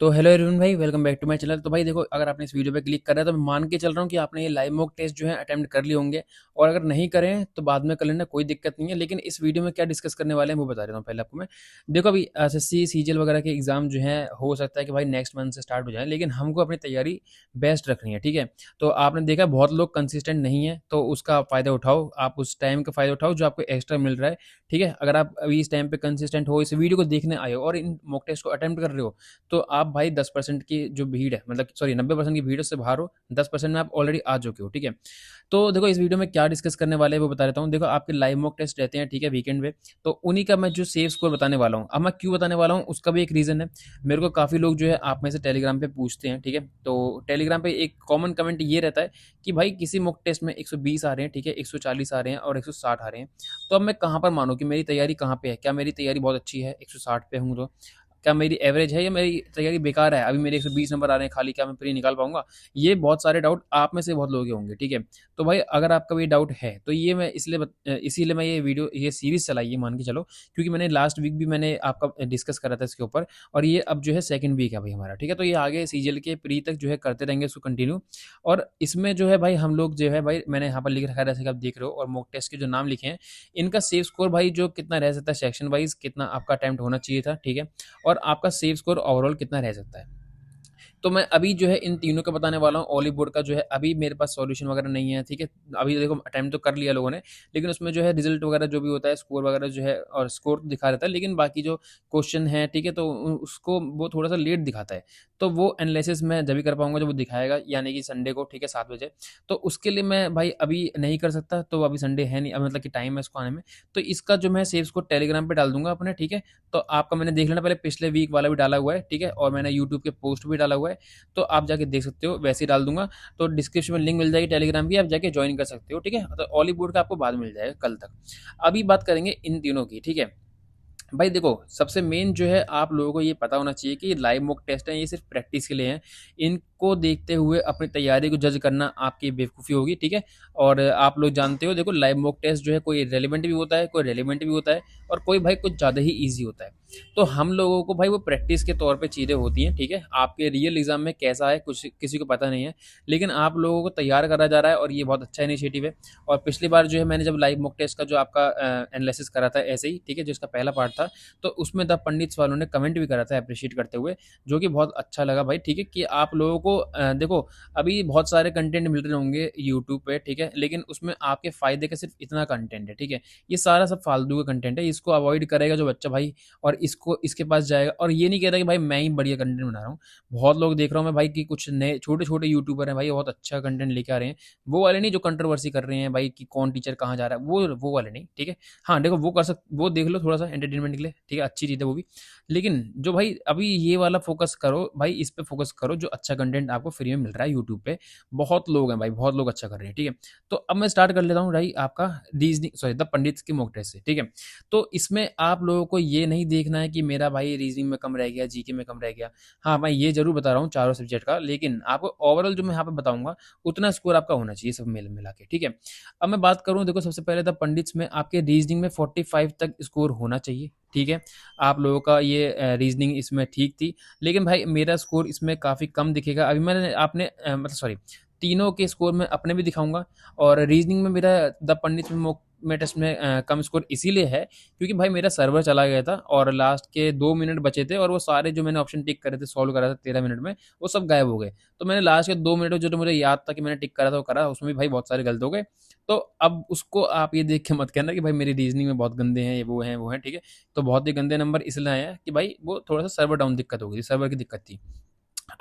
तो hello everyone भाई, welcome back to my channel. तो भाई देखो, अगर आपने इस वीडियो पे क्लिक करा है तो मैं मान के चल रहा हूँ कि आपने ये लाइव मॉक टेस्ट जो है अटेम्प्ट कर लिए होंगे। और अगर नहीं करें तो बाद में कर लेना, कोई दिक्कत नहीं है। लेकिन इस वीडियो में क्या डिस्कस करने वाले हैं वो बता देता हूँ पहले आपको मैं। देखो, अभी एसएससी सीजीएल वगैरह के एग्जाम जो है हो सकता है कि भाई नेक्स्ट मंथ से स्टार्ट हो जाए, लेकिन हमको अपनी तैयारी बेस्ट रखनी है, ठीक है। तो आपने देखा बहुत लोग कंसिस्टेंट नहीं है, तो उसका फ़ायदा उठाओ, आप उस टाइम का फ़ायदा उठाओ जो आपको एक्स्ट्रा मिल रहा है, ठीक है। अगर आप अभी इस टाइम पे कंसिस्टेंट हो, इस वीडियो को देखने आए हो और इन मॉक टेस्ट को अटेम्प्ट कर रहे हो, तो आप भाई 10% की जो भीड़ है, मतलब सॉरी 90% की भीड़ से बाहर हो, 10% में आप ऑलरेडी आ चुके हो, ठीक है। तो देखो, इस वीडियो में क्या डिस्कस करने वाले हैं वो बता देता हूँ। देखो, आपके लाइव मॉक टेस्ट रहते हैं, ठीक है, वीकेंड पे। तो उन्हीं का मैं जो सेव स्कोर बताने वाला हूँ। अब मैं क्यों बताने वाला हूँ उसका भी एक रीज़न है। मेरे को काफ़ी लोग जो है आप में से टेलीग्राम पे पूछते हैं, ठीक है। तो टेलीग्राम पे एक कॉमन कमेंट ये रहता है कि भाई किसी मॉक टेस्ट में 120 आ रहे हैं, ठीक है, 140 आ रहे हैं और 160 आ रहे हैं। तो अब मैं कहाँ पर मानूँ कि मेरी तैयारी कहाँ पे है? क्या मेरी तैयारी बहुत अच्छी है 160 पे हूँ तो? क्या मेरी एवरेज है या मेरी तैयारी बेकार है? अभी मेरे 120 नंबर आ रहे हैं खाली, क्या मैं प्री निकाल पाऊँगा? ये बहुत सारे डाउट आप में से बहुत लोगों के होंगे, ठीक है। तो भाई अगर आपका भी डाउट है तो ये मैं इसीलिए मैं ये वीडियो, ये सीरीज़ चलाई है, मान के चलो। क्योंकि मैंने लास्ट वीक भी मैंने आपका डिस्कस करा था इसके ऊपर, और ये अब जो है सेकंड वीक है भाई हमारा, ठीक है। तो ये आगे सीजीएल के प्री तक जो है करते रहेंगे इसको कंटिन्यू। और इसमें जो है भाई हम लोग जो है भाई, मैंने यहाँ पर लिख रखा है जैसे कि आप देख रहे हो, और मॉक टेस्ट के जो नाम लिखे हैं, इनका सेव स्कोर भाई जो कितना रह सकता है सेक्शन वाइज़, कितना आपका अटेम्प्ट होना चाहिए था, ठीक है। और आपका सेव स्कोर ओवरऑल कितना रह सकता है। तो मैं अभी जो है इन तीनों का बताने वाला हूँ। ऑलिव बोर्ड का जो है अभी मेरे पास सॉल्यूशन वगैरह नहीं है, ठीक है। अभी देखो अटेम्प्ट तो कर लिया लोगों ने, लेकिन उसमें जो है रिजल्ट वगैरह जो भी होता है, स्कोर वगैरह जो है, और स्कोर तो दिखा रहता है, लेकिन बाकी जो क्वेश्चन है, ठीक है, तो उसको वो थोड़ा सा लेट दिखाता है। तो वो एनालिसिस मैं जब भी कर पाऊंगा जब वो दिखाएगा, यानी कि संडे को, ठीक है, 7 बजे। तो उसके लिए मैं भाई अभी नहीं कर सकता, तो अभी संडे है नहीं, अब मतलब कि टाइम है इसको आने में। तो इसका जो मैं सेव स्कोर टेलीग्राम पे डाल दूंगा अपने, ठीक है। तो आपका मैंने देख लेना, पहले पिछले वीक वाला भी डाला हुआ है, ठीक है, और मैंने यूट्यूब के पोस्ट भी डाला हुआ है। तो आप जाके देख सकते हो, वैसे ही डाल दूंगा। तो डिस्क्रिप्शन में लिंक मिल जाएगी टेलीग्राम की, आप जाके ज्वाइन कर सकते हो, ठीक है। तो ऑलीवुड का आपको बाद में मिल जाएगा कल तक। अभी बात करेंगे इन तीनों की, ठीक है। भाई देखो, सबसे मेन जो है आप लोगों को ये पता होना चाहिए कि लाइव मॉक टेस्ट है, ये सिर्फ प्रैक्टिस के लिए हैं। इनको देखते हुए अपनी तैयारी को जज करना आपकी बेवकूफ़ी होगी, ठीक है। और आप लोग जानते हो, देखो लाइव मॉक टेस्ट जो है कोई रेलिवेंट भी होता है, कोई रेलिवेंट भी होता है, और कोई भाई कुछ ज़्यादा ही ईजी होता है। तो हम लोगों को भाई वो प्रैक्टिस के तौर पे चीज़ें होती हैं, ठीक है। आपके रियल एग्जाम में कैसा है कुछ किसी को पता नहीं है, लेकिन आप लोगों को तैयार करा जा रहा है, और ये बहुत अच्छा इनिशिएटिव है। और पिछली बार जो है मैंने जब लाइव मॉक टेस्ट का जो आपका एनालिसिस करा था ऐसे ही, ठीक है, जिसका पहला पार्ट था, तो उसमें द पंडित्स वालों ने कमेंट भी करा था अप्रिशिएट करते हुए, जो कि बहुत अच्छा लगा भाई, ठीक है। कि आप लोगों को देखो, अभी बहुत सारे कंटेंट मिल रहे होंगे यूट्यूब पे, ठीक है, लेकिन उसमें आपके फ़ायदे का सिर्फ इतना कंटेंट है, ठीक है। ये सारा सब फालतू का कंटेंट है, इसको अवॉइड करेगा जो बच्चा भाई, और इसको इसके पास जाएगा। और ये नहीं कहता कि भाई मैं ही बढ़िया कंटेंट बना रहा हूँ। बहुत लोग देख रहा हूँ मैं भाई कि कुछ नए छोटे छोटे यूट्यूबर हैं भाई, बहुत अच्छा कंटेंट लेके आ रहे हैं। वो वाले नहीं जो कंट्रोवर्सी कर रहे हैं भाई कि कौन टीचर कहाँ जा रहा है, वो वाले नहीं, ठीक है। हाँ देखो, वो देख लो थोड़ा सा एंटरटेनमेंट के लिए, ठीक है, अच्छी चीज़ है वो भी। लेकिन जो भाई अभी ये वाला फोकस करो भाई, इस पे फोकस करो जो अच्छा कंटेंट आपको फ्री में मिल रहा है यूट्यूब पे। बहुत लोग हैं भाई, बहुत लोग अच्छा कर रहे हैं, ठीक है। तो अब मैं स्टार्ट कर लेता हूँ भाई आपका रीजनिंग, सॉरी, द पंडित की मॉक टेस्ट से, ठीक है। तो इसमें आप लोगों को ये नहीं देखना है कि मेरा भाई रीजनिंग में कम रह गया, जीके में कम रह गया। हाँ, मैं ये जरूर बता रहा हूँ चारों सब्जेक्ट का, लेकिन आपको ओवरऑल जो मैं यहाँ पे बताऊंगा उतना स्कोर आपका होना चाहिए सब मिल मिला के, ठीक है। अब मैं बात करूँ, देखो सबसे पहले द पंडित्स में आपके रीजनिंग में 45 तक स्कोर होना चाहिए, ठीक है। आप लोगों का ये रीजनिंग इसमें ठीक थी, लेकिन भाई मेरा स्कोर इसमें काफ़ी कम दिखेगा। अभी मैंने आपने मतलब सॉरी, तीनों के स्कोर में अपने भी दिखाऊंगा। और रीजनिंग में मेरा द पंडित में टेस्ट में कम स्कोर इसीलिए है क्योंकि भाई मेरा सर्वर चला गया था, और लास्ट के 2 मिनट बचे थे, और वो सारे जो मैंने ऑप्शन टिक करे थे, सॉल्व करा था 13 मिनट में, वो सब गायब हो गए। तो मैंने लास्ट के 2 मिनट जो मुझे याद था कि मैंने टिक करा था वो करा, उसमें भी भाई बहुत सारे गलत हो गए। तो अब उसको आप ये देख के मत कहना कि भाई मेरी रीजनिंग में बहुत गंदे हैं, ये वो हैं, ठीक है। तो बहुत ही गंदे नंबर इसलिए आए हैं कि भाई वो थोड़ा सा सर्वर डाउन दिक्कत हो गई थी, सर्वर की दिक्कत थी।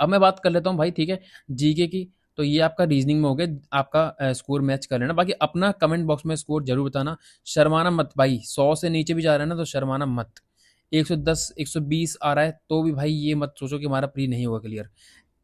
अब मैं बात कर लेता हूँ भाई, ठीक है, जीके की। तो ये आपका रीजनिंग में हो गया, आपका स्कोर मैच कर लेना। बाकी अपना कमेंट बॉक्स में स्कोर जरूर बताना, शर्माना मत भाई। 100 से नीचे भी जा रहा है ना तो शर्माना मत। 110 120 आ रहा है तो भी भाई ये मत सोचो कि हमारा प्री नहीं होगा क्लियर।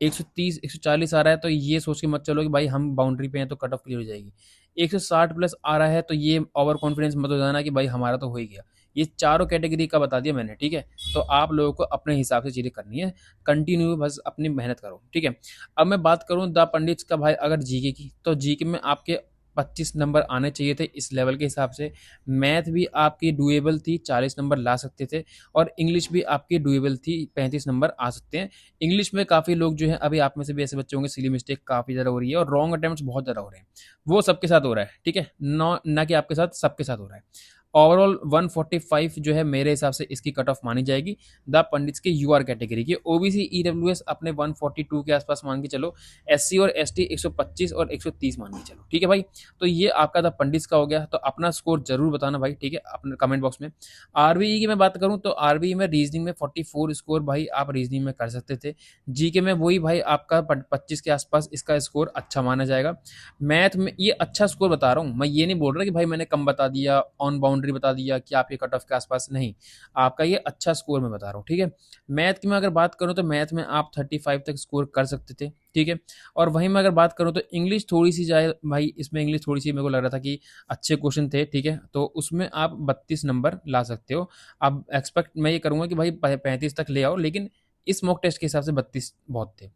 130 140 आ रहा है तो ये सोच के मत चलो कि भाई हम बाउंड्री पे हैं तो कट ऑफ क्लियर हो जाएगी। 160 प्लस आ रहा है तो ये ओवर कॉन्फिडेंस मत हो जाना कि भाई हमारा तो हो ही गया। ये चारों कैटेगरी का बता दिया मैंने, ठीक है। तो आप लोगों को अपने हिसाब से चीज़ें करनी है, कंटिन्यू बस अपनी मेहनत करो, ठीक है। अब मैं बात करूँ द पंडित्स का भाई, अगर जीके की, तो जीके में आपके 25 नंबर आने चाहिए थे इस लेवल के हिसाब से। मैथ भी आपकी डुएबल थी, 40 नंबर ला सकते थे, और इंग्लिश भी आपकी डुएबल थी, 35 नंबर आ सकते हैं। इंग्लिश में काफ़ी लोग जो है, अभी आप में से भी ऐसे बच्चे होंगे, सिली मिस्टेक काफ़ी ज़्यादा हो रही है और रॉन्ग अटेम्प्ट्स बहुत ज़्यादा हो रहे हैं। वो सबके साथ हो रहा है, ठीक है? ना कि आपके साथ, सबके साथ हो रहा है। ओवरऑल 145 जो है मेरे हिसाब से इसकी कट ऑफ मानी जाएगी द पंडित्स के यूआर कैटेगरी की। ओबीसी ईडब्ल्यूएस अपने 142 के आसपास मान के चलो, एससी और एसटी 125 और 130 मान के चलो, ठीक है भाई। तो ये आपका द पंडित्स का हो गया। तो अपना स्कोर जरूर बताना भाई, ठीक है, अपने कमेंट बॉक्स में। आरबीई की मैं बात करूं तो आरबीई में रीजनिंग में 44 स्कोर भाई आप रीजनिंग में कर सकते थे। जीके में वही भाई आपका 25 के आसपास इसका स्कोर अच्छा माना जाएगा। मैथ में ये अच्छा स्कोर बता रहा हूँ मैं, ये नहीं बोल रहा कि भाई मैंने कम बता दिया, ऑन बाउंड्री बता दिया कि आपके कट ऑफ के आसपास, नहीं, आपका ये अच्छा स्कोर मैं बता रहा हूँ, ठीक है। मैथ की मैं अगर बात करूँ तो मैथ में आप 35 तक स्कोर कर सकते थे, ठीक है। और वहीं मैं अगर बात करूँ तो इंग्लिश थोड़ी सी जाए भाई, इसमें इंग्लिश थोड़ी सी मेरे को लग रहा था कि अच्छे क्वेश्चन थे, ठीक है, तो उसमें आप 32 नंबर ला सकते हो। अब एक्सपेक्ट मैं ये करूँगा कि भाई 35 तक ले आओ, लेकिन इस मॉक टेस्ट के हिसाब से 32 बहुत थे।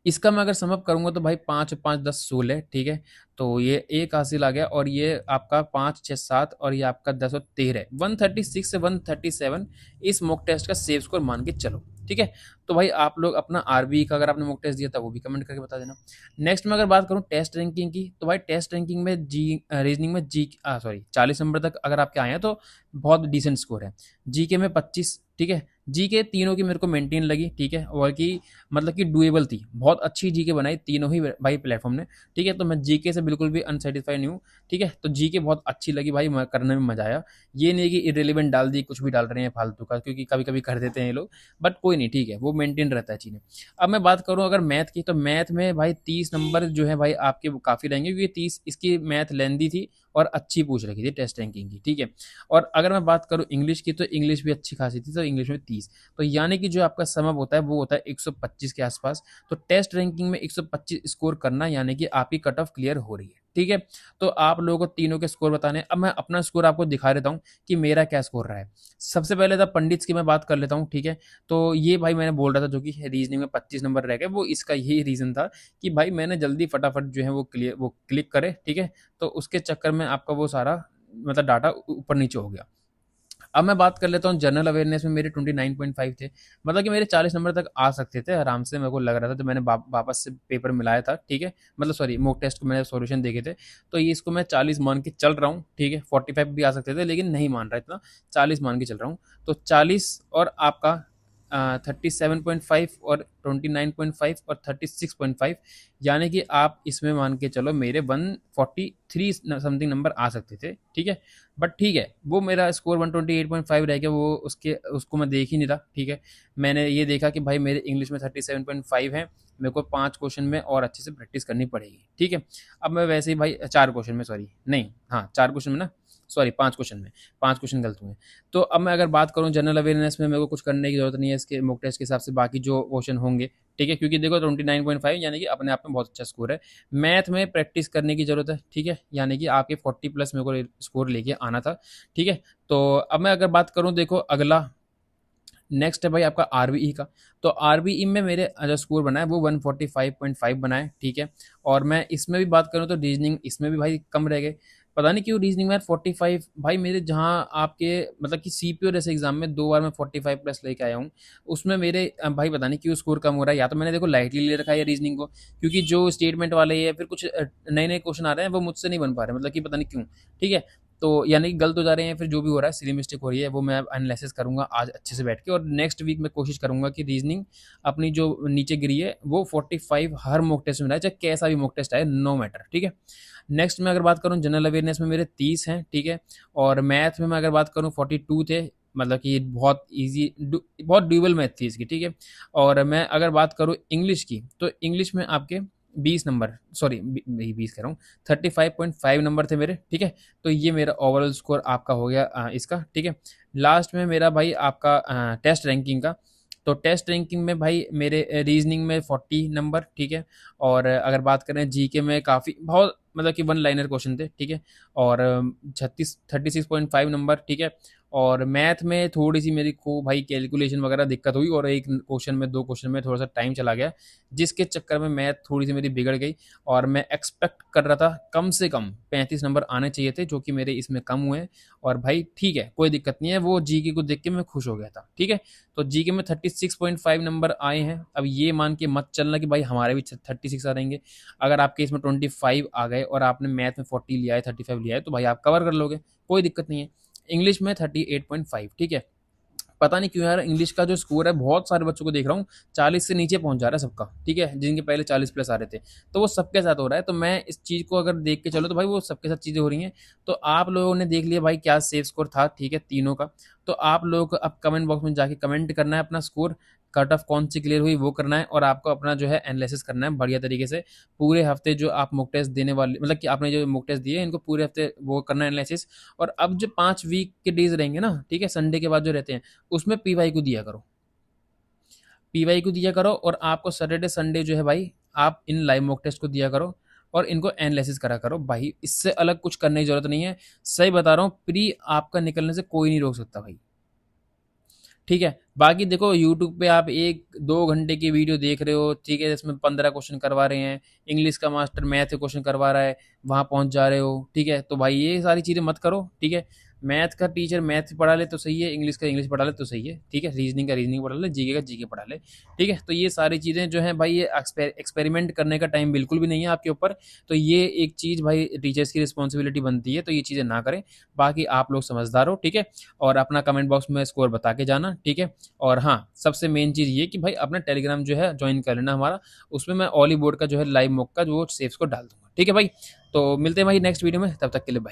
इसका मैं अगर समअप करूँगा तो भाई 5 और 5 10 16, ठीक है। तो ये एक हासिल आ गया, और ये आपका 5 6 7 और ये आपका 10 और 13, 136 से 137 इस मॉक टेस्ट का सेव स्कोर मान के चलो, ठीक है। तो भाई आप लोग अपना आरबी का अगर आपने मॉक टेस्ट दिया था वो भी कमेंट करके बता देना। नेक्स्ट में अगर बात करूँ टेस्ट रैंकिंग की, तो भाई टेस्ट रैंकिंग में रीजनिंग में 40 नंबर तक अगर आपके आए हैं तो बहुत डिसेंट स्कोर है। जीके में 25, ठीक है। जीके तीनों की मेरे को मेंटेन लगी, ठीक है, और की मतलब कि डुएबल थी, बहुत अच्छी जीके बनाई तीनों ही भाई प्लेटफॉर्म ने, ठीक है। तो मैं जीके से बिल्कुल भी अनसेटिस्फाइड नहीं हूँ, ठीक है। तो जीके बहुत अच्छी लगी भाई, करने में मजा आया। ये नहीं कि इरेलीवेंट डाल दी, कुछ भी डाल रहे हैं फालतू का, क्योंकि कभी कभी कर देते हैं ये लोग, बट कोई नहीं, ठीक है, वो मेंटेन रहता है चीज़ें। अब मैं बात करूँ अगर मैथ की, तो मैथ में भाई 30 नंबर जो है भाई आपके काफ़ी रहेंगे, क्योंकि 30 इसकी मैथ लेंदी थी और अच्छी पूछ रखी थी टेस्ट रैंकिंग की, ठीक है। और अगर मैं बात करूँ इंग्लिश की, तो इंग्लिश भी अच्छी खासी थी, तो इंग्लिश में 30, तो यानी कि जो आपका समअप होता है वो होता है 125 के आसपास। तो टेस्ट रैंकिंग में 125 स्कोर करना यानी कि आपकी कट ऑफ क्लियर हो रही है, ठीक है। तो आप लोगों को तीनों के स्कोर बताने। अब मैं अपना स्कोर आपको दिखा देता हूँ कि मेरा क्या स्कोर रहा है। सबसे पहले था पंडित्स की मैं बात कर लेता हूँ, ठीक है। तो ये भाई मैंने बोल रहा था जो कि रीजनिंग में 25 नंबर रह गए, वो इसका यही रीज़न था कि भाई मैंने जल्दी फटाफट जो है वो क्लिक करे, ठीक है। तो उसके चक्कर में आपका वो सारा मतलब डाटा ऊपर नीचे हो गया। अब मैं बात कर लेता हूँ जनरल अवेयरनेस में मेरे 29.5 थे, मतलब कि मेरे 40 नंबर तक आ सकते थे आराम से, मेरे को लग रहा था, तो मैंने वापस से पेपर मिलाया था, ठीक है, मतलब सॉरी मॉक टेस्ट को मैंने सॉल्यूशन देखे थे। तो ये इसको मैं 40 मान के चल रहा हूँ, ठीक है। 45 भी आ सकते थे लेकिन नहीं मान रहा इतना, 40 मान के चल रहा हूँ। तो 40 और आपका 37.5 और 29.5 और 36.5, यानी कि आप इसमें मान के चलो मेरे 143 समथिंग नंबर आ सकते थे, ठीक है। बट ठीक है, वो मेरा स्कोर 128.5 रह गया, वो उसको मैं देख ही नहीं रहा, ठीक है। मैंने ये देखा कि भाई मेरे इंग्लिश में 37.5 है, मेरे को 5 क्वेश्चन में और अच्छे से प्रैक्टिस करनी पड़ेगी, ठीक है। अब मैं वैसे ही भाई 4 क्वेश्चन में, सॉरी नहीं, हाँ 4 क्वेश्चन में ना, सॉरी 5 क्वेश्चन में, 5 क्वेश्चन गलत हुए। तो अब मैं अगर बात करूँ जनरल अवेयरनेस में, मेरे को कुछ करने की जरूरत नहीं है इसके मॉक टेस्ट के हिसाब से, बाकी जो क्वेश्चन होंगे, ठीक है, क्योंकि देखो 29.5 यानी कि अपने आप में बहुत अच्छा स्कोर है। मैथ में प्रैक्टिस करने की जरूरत है, ठीक है, यानी कि आपके 40 प्लस मेरे को स्कोर लेके आना था, ठीक है। तो अब मैं अगर बात करूँ, देखो अगला नेक्स्ट है भाई आपका आरबीई का। तो आरबीई में मेरे जो स्कोर बना है वो 145.5 बना है, ठीक है। और मैं इसमें भी बात करूँ तो रीजनिंग इसमें भी भाई कम रह गए, पता नहीं क्यों रीजनिंग में 45 भाई मेरे, जहाँ आपके मतलब कि सीपीओ जैसे एग्जाम में 2 बार मैं 45 प्लस लेके आया हूँ, उसमें मेरे भाई पता नहीं क्यों स्कोर कम हो रहा है। या तो मैंने देखो लाइटली ले रखा है रीजनिंग को, क्योंकि जो स्टेटमेंट वाले या फिर कुछ नए नए क्वेश्चन आ रहे हैं वो मुझसे नहीं बन पा रहे, मतलब कि पता नहीं क्यों, ठीक है। तो यानी कि गलत हो जा रहे हैं, फिर जो भी हो रहा है सिली मिस्टेक हो रही है, वो मैं एनालिसिस करूंगा आज अच्छे से बैठ के, और नेक्स्ट वीक में कोशिश करूंगा कि रीजनिंग अपनी जो नीचे गिरी है वो 45 हर मॉक टेस्ट में आए, चाहे कैसा भी मॉक टेस्ट आए, नो मैटर, ठीक है। नेक्स्ट में अगर बात करूँ जनरल अवेयरनेस में मेरे 30 हैं, ठीक है। और मैथ में मैं अगर बात करूँ 42 थे, मतलब कि बहुत ईजी, बहुत ड्यूबल मैथ थी इसकी, ठीक है। और मैं अगर बात करूँ इंग्लिश की, तो इंग्लिश में आपके 20 नंबर, सॉरी 20 कह रहा हूँ, 35.5 नंबर थे मेरे, ठीक है। तो ये मेरा ओवरऑल स्कोर आपका हो गया इसका, ठीक है। लास्ट में मेरा भाई आपका टेस्ट रैंकिंग का, तो टेस्ट रैंकिंग में भाई मेरे रीजनिंग में 40 नंबर, ठीक है। और अगर बात करें जीके में काफ़ी बहुत मतलब कि वन लाइनर क्वेश्चन थे, ठीक है। और 36 36.5 नंबर, ठीक है। और मैथ में थोड़ी-सी मेरे को भाई कैलकुलेशन वगैरह दिक्कत हुई और एक क्वेश्चन में 2 क्वेश्चन में थोड़ा-सा टाइम चला गया, जिसके चक्कर में मैथ थोड़ी-सी मेरी बिगड़ गई और मैं एक्सपेक्ट कर रहा था कम से कम 35 नंबर आने चाहिए थे, जो कि मेरे इसमें कम हुए हैं। और भाई ठीक है, कोई दिक्कत नहीं है, वो जीके को देख के मैं खुश हो गया था, ठीक है? तो जीके में 36.5 नंबर आए हैं। अब ये मान के मत चलना कि भाई हमारे भी 36 आ रहेंगे। अगर आपके इसमें 25 आ गए और आपने मैथ में 40 लिया है, 35 लिया है, तो भाई आप कवर कर लोगे, कोई दिक्कत नहीं है। इंग्लिश में 38.5, ठीक है? पता नहीं क्यों यार इंग्लिश का जो स्कोर है बहुत सारे बच्चों को देख रहा हूँ 40 से नीचे पहुंच जा रहा है सबका, ठीक है, जिनके पहले 40 प्लस आ रहे थे। तो वो सबके साथ हो रहा है, तो मैं इस चीज़ को अगर देख के चलो तो भाई वो सबके साथ चीज़ें हो रही हैं। तो आप लोगों ने देख लिया भाई क्या सेफ स्कोर था, ठीक है, तीनों का। तो आप लोगों को अब कमेंट बॉक्स में जाके कमेंट करना है अपना स्कोर, कट ऑफ कौन सी क्लियर हुई वो करना है, और आपको अपना जो है एनालिसिस करना है बढ़िया तरीके से। पूरे हफ्ते जो आप मॉक टेस्ट देने वाले, मतलब कि आपने जो मॉक टेस्ट दिए इनको पूरे हफ्ते वो करना है एनालिसिस। और अब जो 5 वीक के डेज रहेंगे ना, ठीक है, संडे के बाद जो रहते हैं, उसमें पीवाई को दिया करो, पीवाई को दिया करो। और आपको सैटरडे संडे जो है भाई आप इन लाइव मॉक टेस्ट को दिया करो और इनको एनालिसिस करा करो भाई, इससे अलग कुछ करने की जरूरत नहीं है। सही बता रहा हूँ, प्री आपका निकलने से कोई नहीं रोक सकता भाई, ठीक है। बाकी देखो यूट्यूब पे आप 1-2 घंटे की वीडियो देख रहे हो, ठीक है, इसमें 15 क्वेश्चन करवा रहे हैं, इंग्लिश का मास्टर मैथ के क्वेश्चन करवा रहा है, वहाँ पहुँच जा रहे हो, ठीक है। तो भाई ये सारी चीज़ें मत करो, ठीक है। मैथ का टीचर मैथ पढ़ा ले तो सही है, इंग्लिश का इंग्लिश पढ़ा ले तो सही है, ठीक है, रीजनिंग का रीजनिंग पढ़ा ले, जीके का जीके पढ़ा ले, ठीक है। तो ये सारी चीज़ें जो हैं भाई, ये एक्सपेरिमेंट करने का टाइम बिल्कुल भी नहीं है आपके ऊपर। तो ये एक चीज़ भाई टीचर्स की रिस्पॉन्सिबिलिटी बनती है, तो ये चीज़ें ना करें। बाकी आप लोग समझदार हो, ठीक है। और अपना कमेंट बॉक्स में स्कोर बता के जाना, ठीक है। और हाँ, सबसे मेन चीज़ ये कि भाई अपना टेलीग्राम जो है ज्वाइन कर लेना हमारा, उसमें मैं ऑली बोर्ड का जो है लाइव मॉक का जो सेव्स को डाल दूंगा, ठीक है भाई। तो मिलते हैं भाई नेक्स्ट वीडियो में, तब तक के लिए बाय।